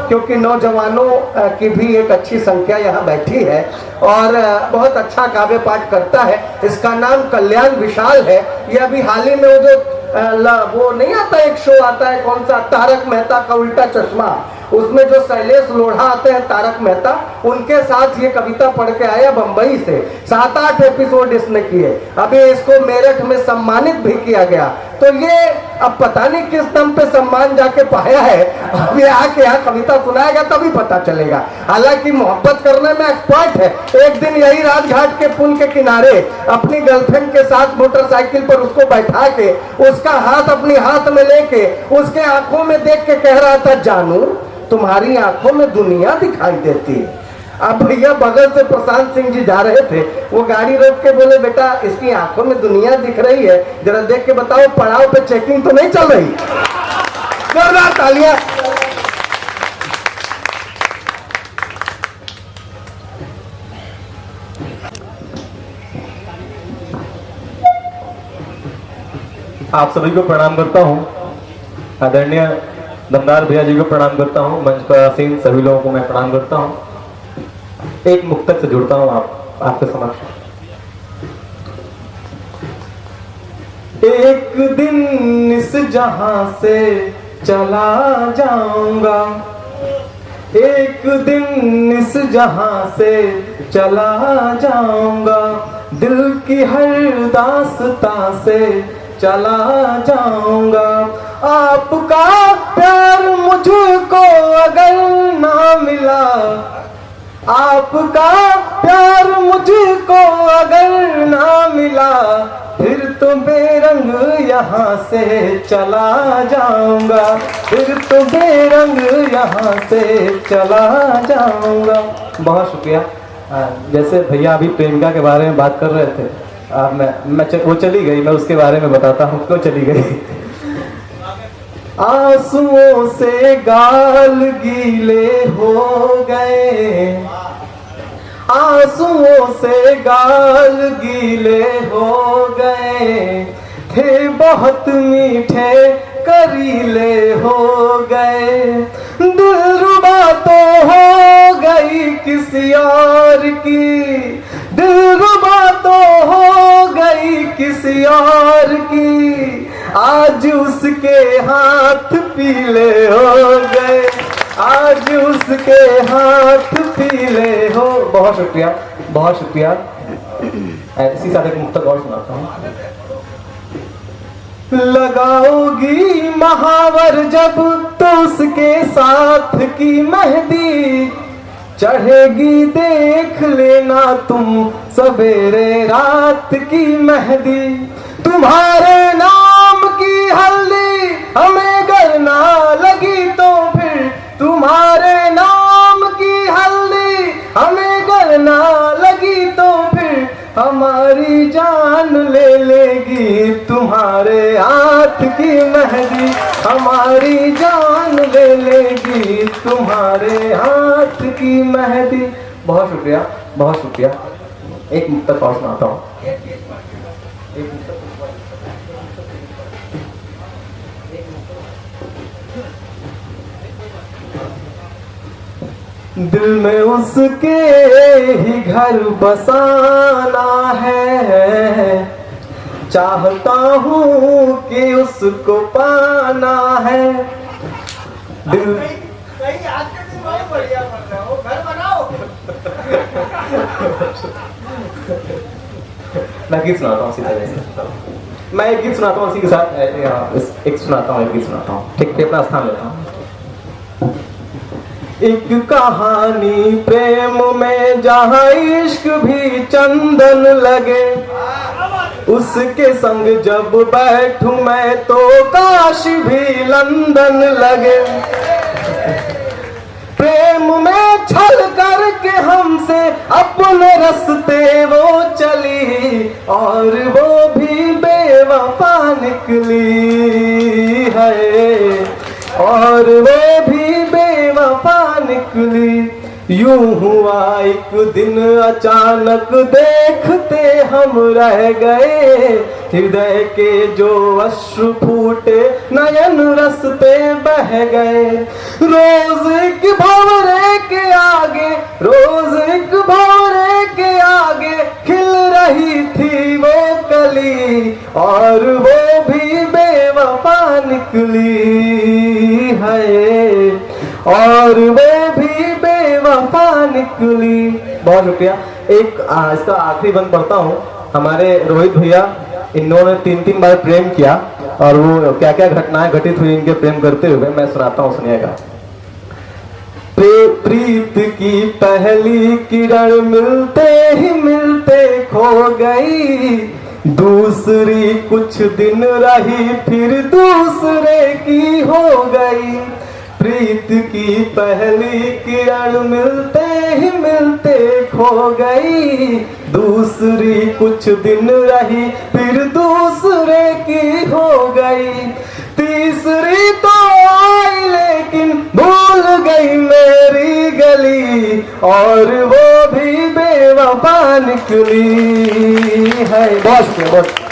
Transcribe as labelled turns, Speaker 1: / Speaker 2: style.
Speaker 1: क्योंकि नौजवानों की भी एक अच्छी संख्या यहाँ बैठी है और बहुत अच्छा काव्य पाठ करता है। इसका नाम कल्याण विशाल है। ये अभी हाल ही में वो नहीं आता, एक शो आता है, कौन सा, तारक मेहता का उल्टा चश्मा, उसमें जो शैलेश लोढ़ा आते हैं तारक मेहता, उनके साथ ये कविता पढ़ के आया बंबई से। 7-8 एपिसोड इसने किए। अभी इसको मेरठ में सम्मानित भी किया गया। तो ये अब पता नहीं किस दम पे सम्मान जाके पाया है, अभी आके यहाँ कविता सुनाएगा तभी पता चलेगा। हालांकि मोहब्बत करने में एक्सपर्ट है। एक दिन यही राजघाट के पुल के किनारे अपनी गर्लफ्रेंड के साथ मोटरसाइकिल पर उसको बैठा के, उसका हाथ अपनी हाथ में लेके उसके आंखों में देख के कह रहा था, जानू तुम्हारी आंखों में दुनिया दिखाई देती है। अब भैया बगल से प्रशांत सिंह जी जा रहे थे, वो गाड़ी रोक के बोले, बेटा इसकी आंखों में दुनिया दिख रही है, जरा देख के बताओ पड़ाव पे चेकिंग तो नहीं चल रही। जोरदार तालियां।
Speaker 2: आप सभी को प्रणाम करता हूँ। आदरणीय दमदार भैया जी को प्रणाम करता हूँ। मंच पर आसीन सभी लोगों को मैं प्रणाम करता हूँ। एक मुक्तक से जुड़ता हूँ आपके समक्ष। एक दिन इस जहां से चला जाऊंगा, एक दिन इस जहां से चला जाऊंगा, दिल की हर दास्तां से चला जाऊंगा। आपका प्यार मुझको अगर ना मिला, आपका प्यार मुझको अगर ना मिला, फिर तो बेरंग यहाँ से चला जाऊंगा, फिर तो बेरंग यहाँ से चला जाऊंगा। बहुत शुक्रिया। जैसे भैया अभी प्रेमिका के बारे में बात कर रहे थे, वो चली गई, मैं उसके बारे में बताता हूँ क्यों चली गई। आंसुओं से गाल गीले हो गए, आंसुओं से गाल गीले हो गए, थे बहुत मीठे करीले हो गए, दिलरुबा तो हो गई किसी और की, दिलरुबा तो हो गई किसी और की, आज उसके हाथ पीले हो गए, आज उसके हाथ पीले हो। बहुत शुक्रिया, बहुत शुक्रिया। इसी साथ एक मुक्तक और सुनाता हूँ। लगाओगी महावर जब तो उसके साथ की मेहंदी चढ़ेगी, देख लेना तुम सवेरे रात की मेहंदी, तुम्हारे नाम की हल्दी हमें गलना लगी तो फिर, तुम्हारे नाम की हल्दी हमें गलना लगी तो फिर, हमारी जान ले लेगी तुम्हारे हाथ की मेहंदी, हमारी जान ले लेगी तुम्हारे हाथ की मेहंदी। बहुत शुक्रिया, बहुत शुक्रिया। एक मुक्तक और सुनाता हूँ। दिल में उसके ही घर बसाना है, चाहता हूँ कि उसको पाना है। दिल आज के दिन बहुत बढ़िया बन रहा हो, घर बनाओ। मैं गीत सुनाता हूँ इसी तरह से। मैं एक गीत सुनाता हूँ इसी के साथ, एक सुनाता हूँ, एक गीत सुनाता हूँ, ठीक है, अपना स्थान लेता हूँ। एक कहानी प्रेम में जहाँ इश्क भी चंदन लगे, उसके संग जब बैठूं मैं तो काश भी लंदन लगे। प्रेम में छल करके हमसे अपने रास्ते वो चली, और वो भी बेवफा निकली है, और वो भी बेवफा निकली। यूं हुआ एक दिन अचानक देखते हम रह गए, हृदय के जो अश्रु फूटे नयन रस्ते बह गए। रोज की और वो भी बेवफा निकली है, और वो भी बेवफा निकली। बहुत शुक्रिया। एक इसका आखिरी बंद पढ़ता हूँ। हमारे रोहित भैया, इन्होंने 3 बार प्रेम किया और वो क्या क्या घटनाएं घटित हुई इनके प्रेम करते हुए, मैं सुनाता हूँ, सुनिएगा। प्रीत की पहली किरण मिलते ही मिलते खो गई, दूसरी कुछ दिन रही फिर दूसरे की हो गई। प्रीत की पहली किरण मिलते ही मिलते खो गई, दूसरी कुछ दिन रही फिर दूसरे की हो गई। तीसरी तो आई लेकिन भूल गई मेरी गली, और वो भी बेवफा निकली है। बहुत शुक्रिया। बहुत